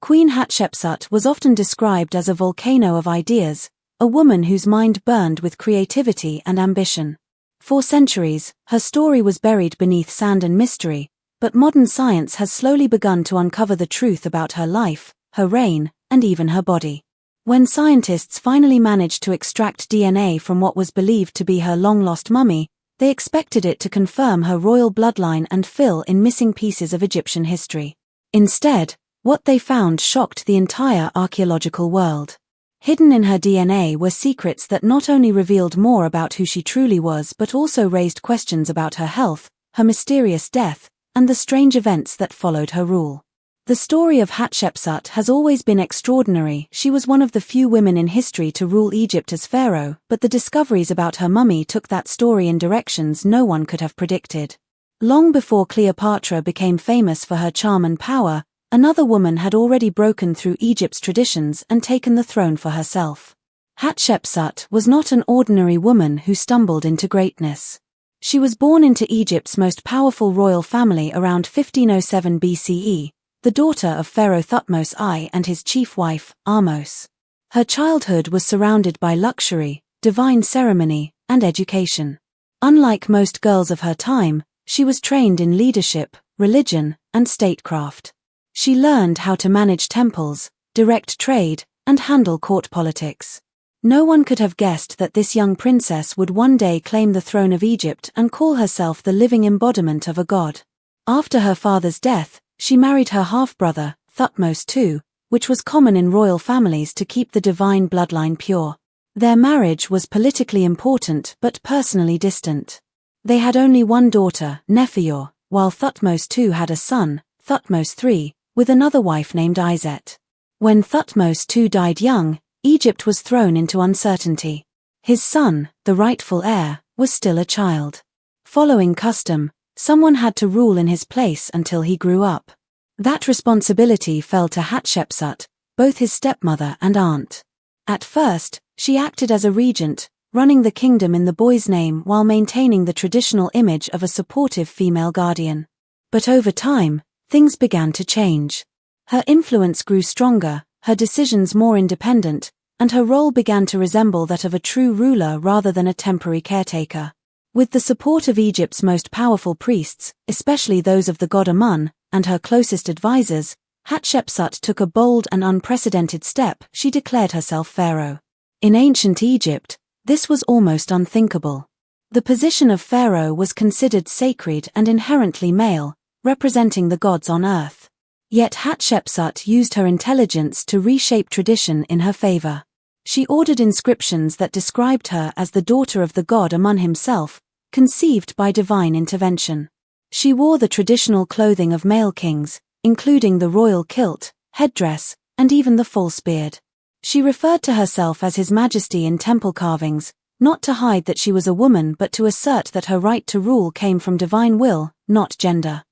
Queen Hatshepsut was often described as a volcano of ideas, a woman whose mind burned with creativity and ambition. For centuries, her story was buried beneath sand and mystery, but modern science has slowly begun to uncover the truth about her life, her reign, and even her body. When scientists finally managed to extract DNA from what was believed to be her long-lost mummy, they expected it to confirm her royal bloodline and fill in missing pieces of Egyptian history. Instead, what they found shocked the entire archaeological world. Hidden in her DNA were secrets that not only revealed more about who she truly was but also raised questions about her health, her mysterious death, and the strange events that followed her rule. The story of Hatshepsut has always been extraordinary. She was one of the few women in history to rule Egypt as pharaoh, but the discoveries about her mummy took that story in directions no one could have predicted. Long before Cleopatra became famous for her charm and power, another woman had already broken through Egypt's traditions and taken the throne for herself. Hatshepsut was not an ordinary woman who stumbled into greatness. She was born into Egypt's most powerful royal family around 1507 BCE, the daughter of Pharaoh Thutmose I and his chief wife, Ahmose. Her childhood was surrounded by luxury, divine ceremony, and education. Unlike most girls of her time, she was trained in leadership, religion, and statecraft. She learned how to manage temples, direct trade, and handle court politics. No one could have guessed that this young princess would one day claim the throne of Egypt and call herself the living embodiment of a god. After her father's death, she married her half-brother, Thutmose II, which was common in royal families to keep the divine bloodline pure. Their marriage was politically important but personally distant. They had only one daughter, Nephyor, while Thutmose II had a son, Thutmose III, with another wife named Iset. When Thutmose II died young, Egypt was thrown into uncertainty. His son, the rightful heir, was still a child. Following custom, someone had to rule in his place until he grew up. That responsibility fell to Hatshepsut, both his stepmother and aunt. At first, she acted as a regent, running the kingdom in the boy's name while maintaining the traditional image of a supportive female guardian. But over time, things began to change. Her influence grew stronger, her decisions more independent, and her role began to resemble that of a true ruler rather than a temporary caretaker. With the support of Egypt's most powerful priests, especially those of the god Amun, and her closest advisors, Hatshepsut took a bold and unprecedented step. She declared herself pharaoh. In ancient Egypt, this was almost unthinkable. The position of pharaoh was considered sacred and inherently male, representing the gods on earth. Yet Hatshepsut used her intelligence to reshape tradition in her favor. She ordered inscriptions that described her as the daughter of the god Amun himself, conceived by divine intervention. She wore the traditional clothing of male kings, including the royal kilt, headdress, and even the false beard. She referred to herself as His Majesty in temple carvings, not to hide that she was a woman but to assert that her right to rule came from divine will, not gender.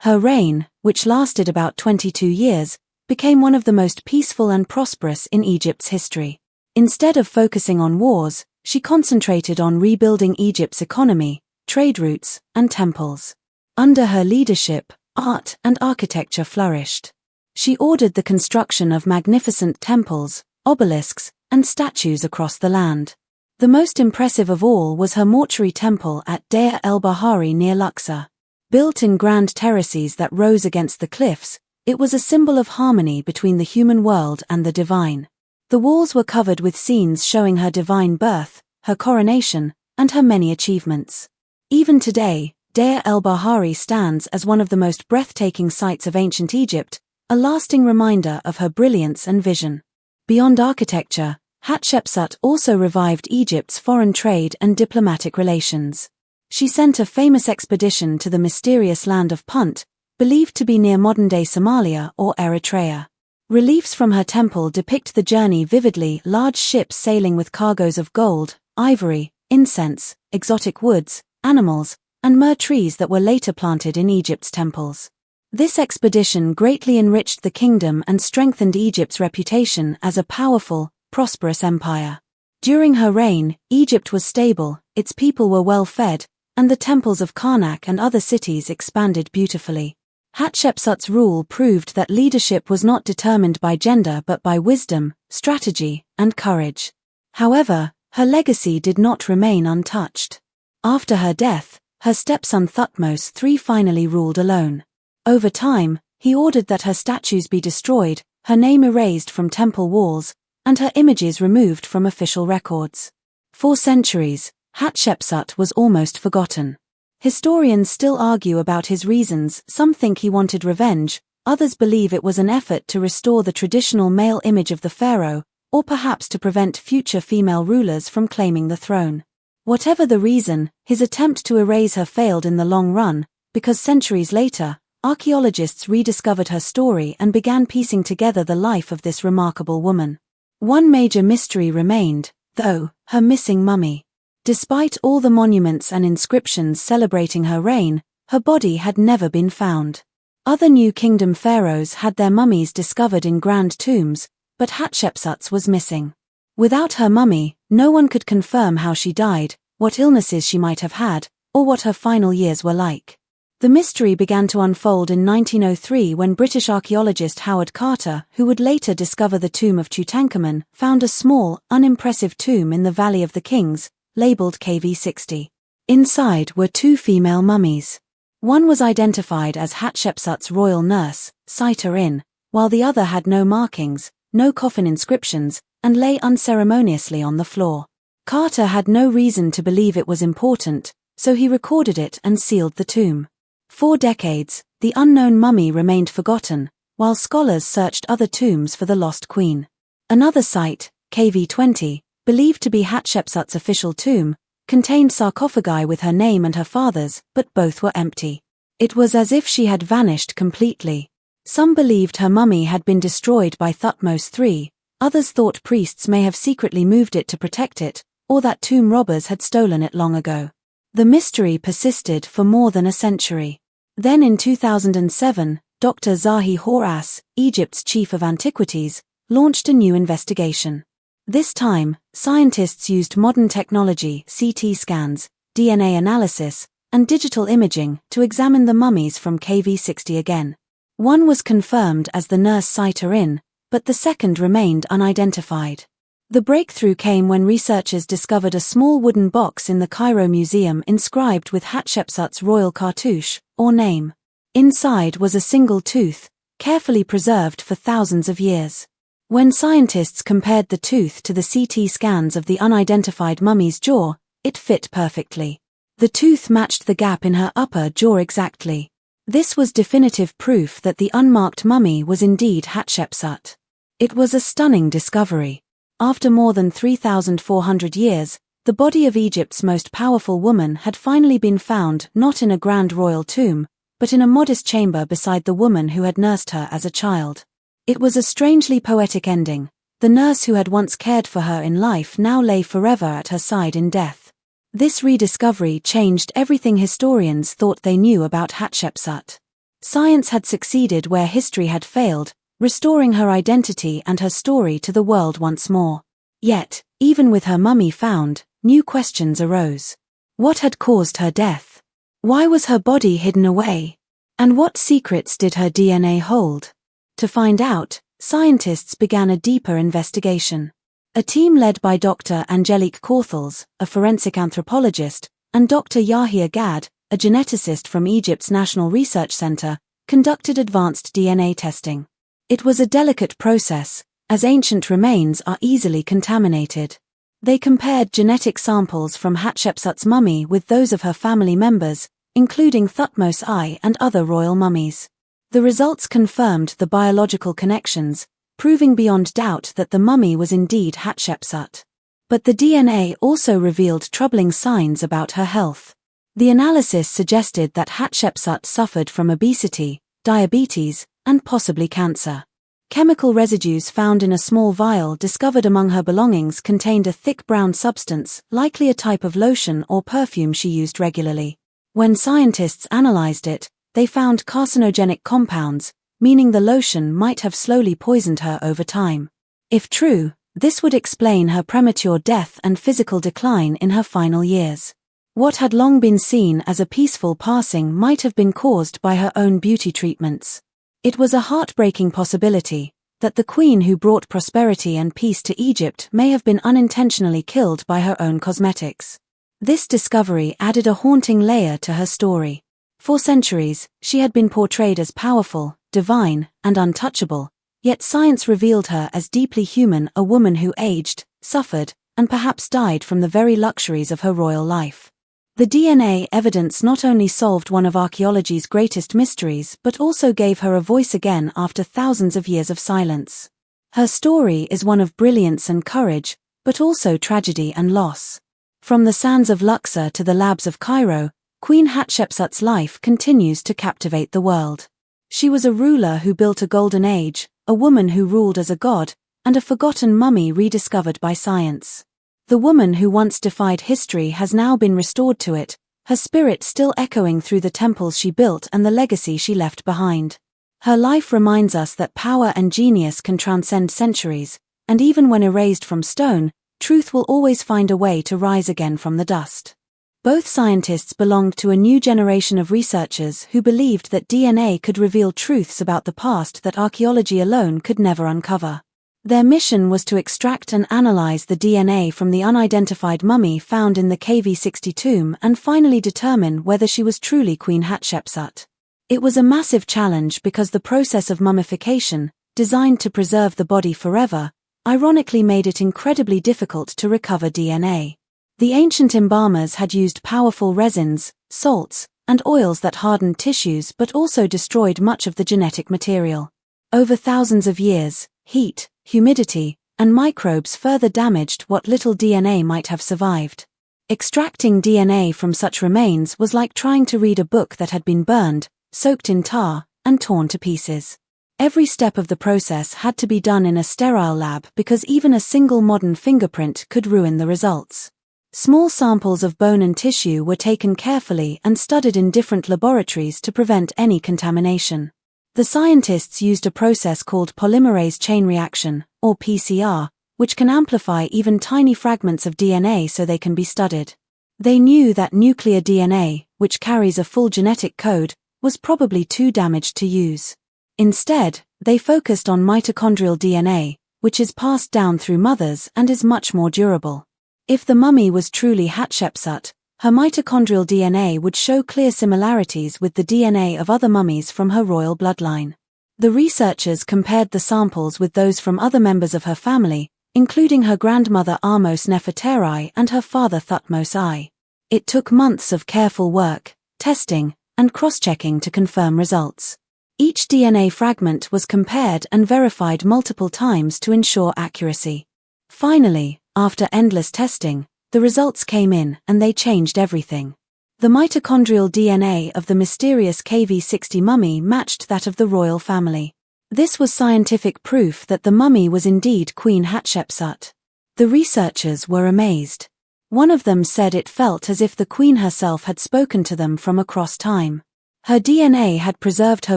Her reign, which lasted about 22 years, became one of the most peaceful and prosperous in Egypt's history. Instead of focusing on wars, she concentrated on rebuilding Egypt's economy, trade routes, and temples. Under her leadership, art and architecture flourished. She ordered the construction of magnificent temples, obelisks, and statues across the land. The most impressive of all was her mortuary temple at Deir el-Bahari near Luxor. Built in grand terraces that rose against the cliffs, it was a symbol of harmony between the human world and the divine. The walls were covered with scenes showing her divine birth, her coronation, and her many achievements. Even today, Deir el-Bahari stands as one of the most breathtaking sights of ancient Egypt, a lasting reminder of her brilliance and vision. Beyond architecture, Hatshepsut also revived Egypt's foreign trade and diplomatic relations. She sent a famous expedition to the mysterious land of Punt, believed to be near modern-day Somalia or Eritrea. Reliefs from her temple depict the journey vividly: large ships sailing with cargoes of gold, ivory, incense, exotic woods, animals, and myrrh trees that were later planted in Egypt's temples. This expedition greatly enriched the kingdom and strengthened Egypt's reputation as a powerful, prosperous empire. During her reign, Egypt was stable, its people were well fed, and the temples of Karnak and other cities expanded beautifully. Hatshepsut's rule proved that leadership was not determined by gender but by wisdom, strategy, and courage. However, her legacy did not remain untouched. After her death, her stepson Thutmose III finally ruled alone. Over time, he ordered that her statues be destroyed, her name erased from temple walls, and her images removed from official records. For centuries, Hatshepsut was almost forgotten. Historians still argue about his reasons. Some think he wanted revenge, others believe it was an effort to restore the traditional male image of the pharaoh, or perhaps to prevent future female rulers from claiming the throne. Whatever the reason, his attempt to erase her failed in the long run, because centuries later, archaeologists rediscovered her story and began piecing together the life of this remarkable woman. One major mystery remained, though: her missing mummy. Despite all the monuments and inscriptions celebrating her reign, her body had never been found. Other New Kingdom pharaohs had their mummies discovered in grand tombs, but Hatshepsut's was missing. Without her mummy, no one could confirm how she died, what illnesses she might have had, or what her final years were like. The mystery began to unfold in 1903 when British archaeologist Howard Carter, who would later discover the tomb of Tutankhamun, found a small, unimpressive tomb in the Valley of the Kings, labeled KV60. Inside were two female mummies. One was identified as Hatshepsut's royal nurse, Sita-in, while the other had no markings, no coffin inscriptions, and lay unceremoniously on the floor. Carter had no reason to believe it was important, so he recorded it and sealed the tomb. For decades, the unknown mummy remained forgotten, while scholars searched other tombs for the lost queen. Another site, KV20, believed to be Hatshepsut's official tomb, contained sarcophagi with her name and her father's, but both were empty. It was as if she had vanished completely. Some believed her mummy had been destroyed by Thutmose III, others thought priests may have secretly moved it to protect it, or that tomb robbers had stolen it long ago. The mystery persisted for more than a century. Then in 2007, Dr. Zahi Hawass, Egypt's chief of antiquities, launched a new investigation. This time, scientists used modern technology, CT scans, DNA analysis, and digital imaging to examine the mummies from KV60 again. One was confirmed as the nurse Sita-in, but the second remained unidentified. The breakthrough came when researchers discovered a small wooden box in the Cairo Museum inscribed with Hatshepsut's royal cartouche, or name. Inside was a single tooth, carefully preserved for thousands of years. When scientists compared the tooth to the CT scans of the unidentified mummy's jaw, it fit perfectly. The tooth matched the gap in her upper jaw exactly. This was definitive proof that the unmarked mummy was indeed Hatshepsut. It was a stunning discovery. After more than 3,400 years, the body of Egypt's most powerful woman had finally been found not in a grand royal tomb, but in a modest chamber beside the woman who had nursed her as a child. It was a strangely poetic ending. The nurse who had once cared for her in life now lay forever at her side in death. This rediscovery changed everything historians thought they knew about Hatshepsut. Science had succeeded where history had failed, restoring her identity and her story to the world once more. Yet, even with her mummy found, new questions arose. What had caused her death? Why was her body hidden away? And what secrets did her DNA hold? To find out, scientists began a deeper investigation. A team led by Dr. Angelique Corthels, a forensic anthropologist, and Dr. Yahia Gad, a geneticist from Egypt's National Research Center, conducted advanced DNA testing. It was a delicate process, as ancient remains are easily contaminated. They compared genetic samples from Hatshepsut's mummy with those of her family members, including Thutmose I and other royal mummies. The results confirmed the biological connections, proving beyond doubt that the mummy was indeed Hatshepsut. But the DNA also revealed troubling signs about her health. The analysis suggested that Hatshepsut suffered from obesity, diabetes, and possibly cancer. Chemical residues found in a small vial discovered among her belongings contained a thick brown substance, likely a type of lotion or perfume she used regularly. When scientists analyzed it, they found carcinogenic compounds, meaning the lotion might have slowly poisoned her over time. If true, this would explain her premature death and physical decline in her final years. What had long been seen as a peaceful passing might have been caused by her own beauty treatments. It was a heartbreaking possibility that the queen who brought prosperity and peace to Egypt may have been unintentionally killed by her own cosmetics. This discovery added a haunting layer to her story. For centuries, she had been portrayed as powerful, divine, and untouchable, yet science revealed her as deeply human, a woman who aged, suffered, and perhaps died from the very luxuries of her royal life. The DNA evidence not only solved one of archaeology's greatest mysteries but also gave her a voice again after thousands of years of silence. Her story is one of brilliance and courage, but also tragedy and loss. From the sands of Luxor to the labs of Cairo, Queen Hatshepsut's life continues to captivate the world. She was a ruler who built a golden age, a woman who ruled as a god, and a forgotten mummy rediscovered by science. The woman who once defied history has now been restored to it, her spirit still echoing through the temples she built and the legacy she left behind. Her life reminds us that power and genius can transcend centuries, and even when erased from stone, truth will always find a way to rise again from the dust. Both scientists belonged to a new generation of researchers who believed that DNA could reveal truths about the past that archaeology alone could never uncover. Their mission was to extract and analyze the DNA from the unidentified mummy found in the KV60 tomb and finally determine whether she was truly Queen Hatshepsut. It was a massive challenge because the process of mummification, designed to preserve the body forever, ironically made it incredibly difficult to recover DNA. The ancient embalmers had used powerful resins, salts, and oils that hardened tissues but also destroyed much of the genetic material. Over thousands of years, heat, humidity, and microbes further damaged what little DNA might have survived. Extracting DNA from such remains was like trying to read a book that had been burned, soaked in tar, and torn to pieces. Every step of the process had to be done in a sterile lab because even a single modern fingerprint could ruin the results. Small samples of bone and tissue were taken carefully and studied in different laboratories to prevent any contamination. The scientists used a process called polymerase chain reaction, or PCR, which can amplify even tiny fragments of DNA so they can be studied. They knew that nuclear DNA, which carries a full genetic code, was probably too damaged to use. Instead, they focused on mitochondrial DNA, which is passed down through mothers and is much more durable. If the mummy was truly Hatshepsut, her mitochondrial DNA would show clear similarities with the DNA of other mummies from her royal bloodline. The researchers compared the samples with those from other members of her family, including her grandmother Ahmose Nefertari and her father Thutmose I. It took months of careful work, testing, and cross-checking to confirm results. Each DNA fragment was compared and verified multiple times to ensure accuracy. Finally, after endless testing, the results came in and they changed everything. The mitochondrial DNA of the mysterious KV60 mummy matched that of the royal family. This was scientific proof that the mummy was indeed Queen Hatshepsut. The researchers were amazed. One of them said it felt as if the queen herself had spoken to them from across time. Her DNA had preserved her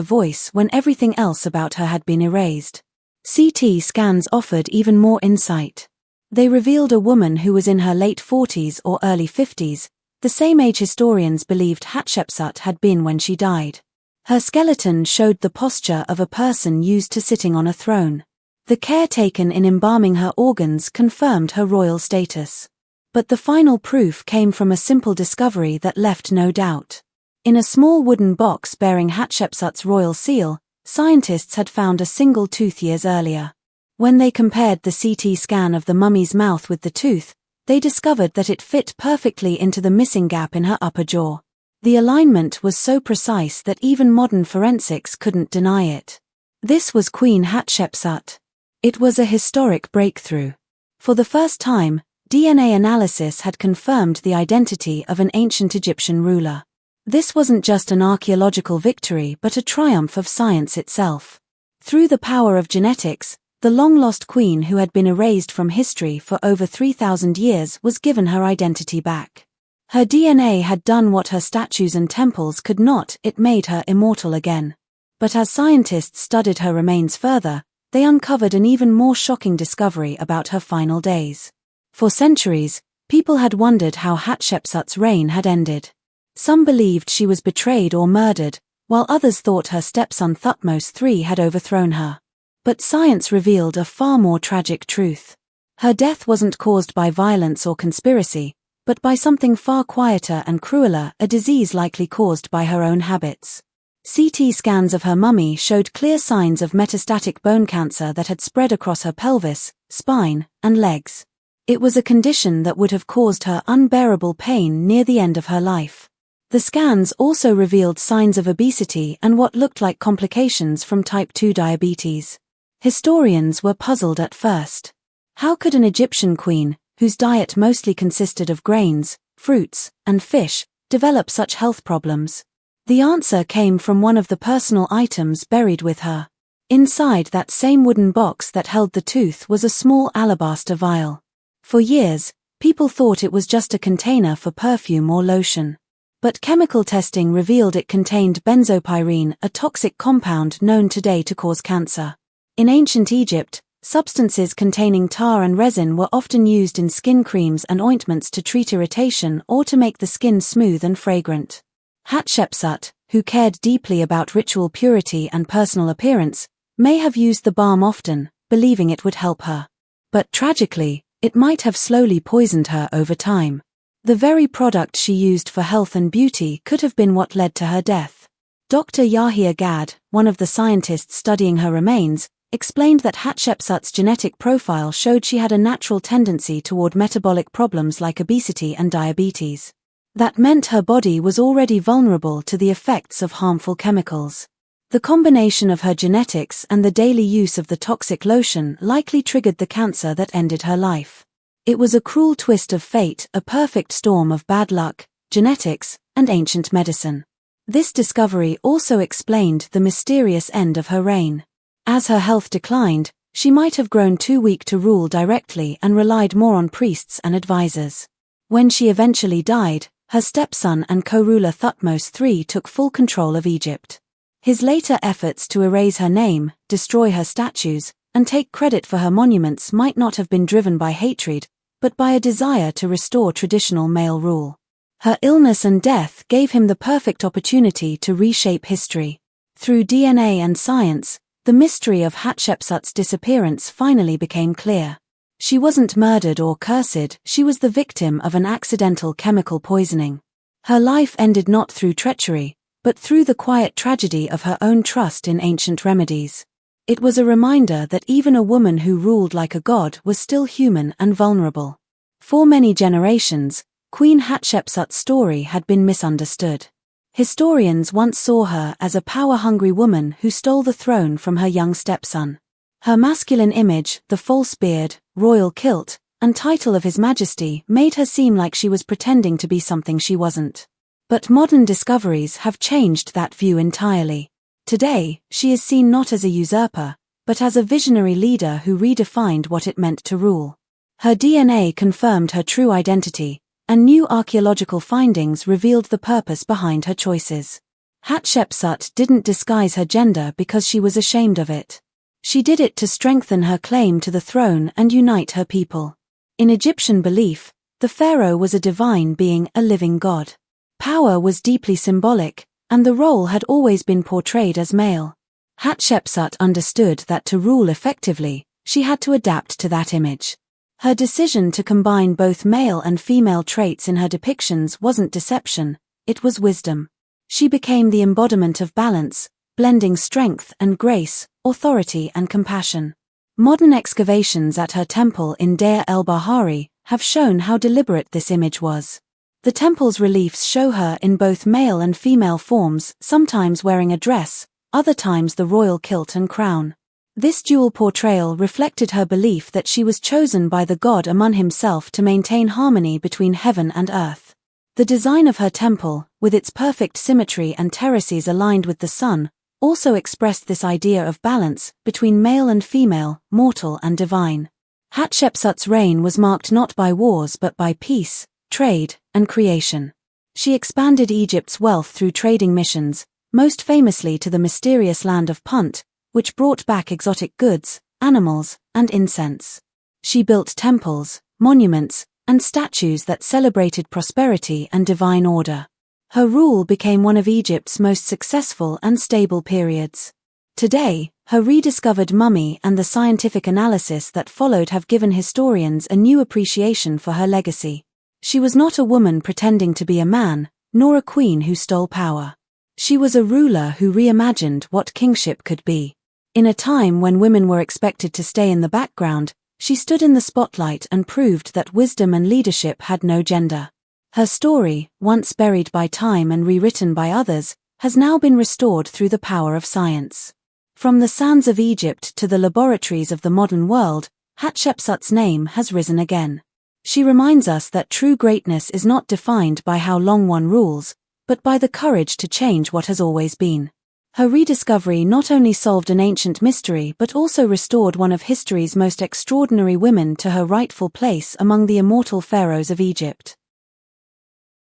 voice when everything else about her had been erased. CT scans offered even more insight. They revealed a woman who was in her late 40s or early 50s, the same age historians believed Hatshepsut had been when she died. Her skeleton showed the posture of a person used to sitting on a throne. The care taken in embalming her organs confirmed her royal status. But the final proof came from a simple discovery that left no doubt. In a small wooden box bearing Hatshepsut's royal seal, scientists had found a single tooth years earlier. When they compared the CT scan of the mummy's mouth with the tooth, they discovered that it fit perfectly into the missing gap in her upper jaw. The alignment was so precise that even modern forensics couldn't deny it. This was Queen Hatshepsut. It was a historic breakthrough. For the first time, DNA analysis had confirmed the identity of an ancient Egyptian ruler. This wasn't just an archaeological victory but a triumph of science itself. Through the power of genetics, the long-lost queen who had been erased from history for over 3,000 years was given her identity back. Her DNA had done what her statues and temples could not, it made her immortal again. But as scientists studied her remains further, they uncovered an even more shocking discovery about her final days. For centuries, People had wondered how Hatshepsut's reign had ended. Some believed she was betrayed or murdered, while others thought her stepson Thutmose III had overthrown her. But science revealed a far more tragic truth. Her death wasn't caused by violence or conspiracy, but by something far quieter and crueler, a disease likely caused by her own habits. CT scans of her mummy showed clear signs of metastatic bone cancer that had spread across her pelvis, spine, and legs. It was a condition that would have caused her unbearable pain near the end of her life. The scans also revealed signs of obesity and what looked like complications from type 2 diabetes. Historians were puzzled at first. How could an Egyptian queen, whose diet mostly consisted of grains, fruits, and fish, develop such health problems? The answer came from one of the personal items buried with her. Inside that same wooden box that held the tooth was a small alabaster vial. For years, people thought it was just a container for perfume or lotion. But chemical testing revealed it contained benzopyrene, a toxic compound known today to cause cancer. In ancient Egypt, substances containing tar and resin were often used in skin creams and ointments to treat irritation or to make the skin smooth and fragrant. Hatshepsut, who cared deeply about ritual purity and personal appearance, may have used the balm often, believing it would help her. But tragically, it might have slowly poisoned her over time. The very product she used for health and beauty could have been what led to her death. Dr. Yahya Gad, one of the scientists studying her remains, explained that Hatshepsut's genetic profile showed she had a natural tendency toward metabolic problems like obesity and diabetes. That meant her body was already vulnerable to the effects of harmful chemicals. The combination of her genetics and the daily use of the toxic lotion likely triggered the cancer that ended her life. It was a cruel twist of fate, a perfect storm of bad luck, genetics, and ancient medicine. This discovery also explained the mysterious end of her reign. As her health declined, she might have grown too weak to rule directly and relied more on priests and advisors. When she eventually died, her stepson and co-ruler Thutmose III took full control of Egypt. His later efforts to erase her name, destroy her statues, and take credit for her monuments might not have been driven by hatred, but by a desire to restore traditional male rule. Her illness and death gave him the perfect opportunity to reshape history. Through DNA and science, the mystery of Hatshepsut's disappearance finally became clear. She wasn't murdered or cursed, she was the victim of an accidental chemical poisoning. Her life ended not through treachery, but through the quiet tragedy of her own trust in ancient remedies. It was a reminder that even a woman who ruled like a god was still human and vulnerable. For many generations, Queen Hatshepsut's story had been misunderstood. Historians once saw her as a power-hungry woman who stole the throne from her young stepson. Her masculine image, the false beard, royal kilt, and title of His Majesty made her seem like she was pretending to be something she wasn't. But modern discoveries have changed that view entirely. Today, she is seen not as a usurper, but as a visionary leader who redefined what it meant to rule. Her DNA confirmed her true identity, and new archaeological findings revealed the purpose behind her choices. Hatshepsut didn't disguise her gender because she was ashamed of it. She did it to strengthen her claim to the throne and unite her people. In Egyptian belief, the pharaoh was a divine being, a living god. Power was deeply symbolic, and the role had always been portrayed as male. Hatshepsut understood that to rule effectively, she had to adapt to that image. Her decision to combine both male and female traits in her depictions wasn't deception, it was wisdom. She became the embodiment of balance, blending strength and grace, authority and compassion. Modern excavations at her temple in Deir el-Bahari have shown how deliberate this image was. The temple's reliefs show her in both male and female forms, sometimes wearing a dress, other times the royal kilt and crown. This dual portrayal reflected her belief that she was chosen by the god Amun himself to maintain harmony between heaven and earth. The design of her temple, with its perfect symmetry and terraces aligned with the sun, also expressed this idea of balance between male and female, mortal and divine. Hatshepsut's reign was marked not by wars but by peace, trade, and creation. She expanded Egypt's wealth through trading missions, most famously to the mysterious land of Punt, which brought back exotic goods, animals, and incense. She built temples, monuments, and statues that celebrated prosperity and divine order. Her rule became one of Egypt's most successful and stable periods. Today, her rediscovered mummy and the scientific analysis that followed have given historians a new appreciation for her legacy. She was not a woman pretending to be a man, nor a queen who stole power. She was a ruler who reimagined what kingship could be. In a time when women were expected to stay in the background, she stood in the spotlight and proved that wisdom and leadership had no gender. Her story, once buried by time and rewritten by others, has now been restored through the power of science. From the sands of Egypt to the laboratories of the modern world, Hatshepsut's name has risen again. She reminds us that true greatness is not defined by how long one rules, but by the courage to change what has always been. Her rediscovery not only solved an ancient mystery but also restored one of history's most extraordinary women to her rightful place among the immortal pharaohs of Egypt.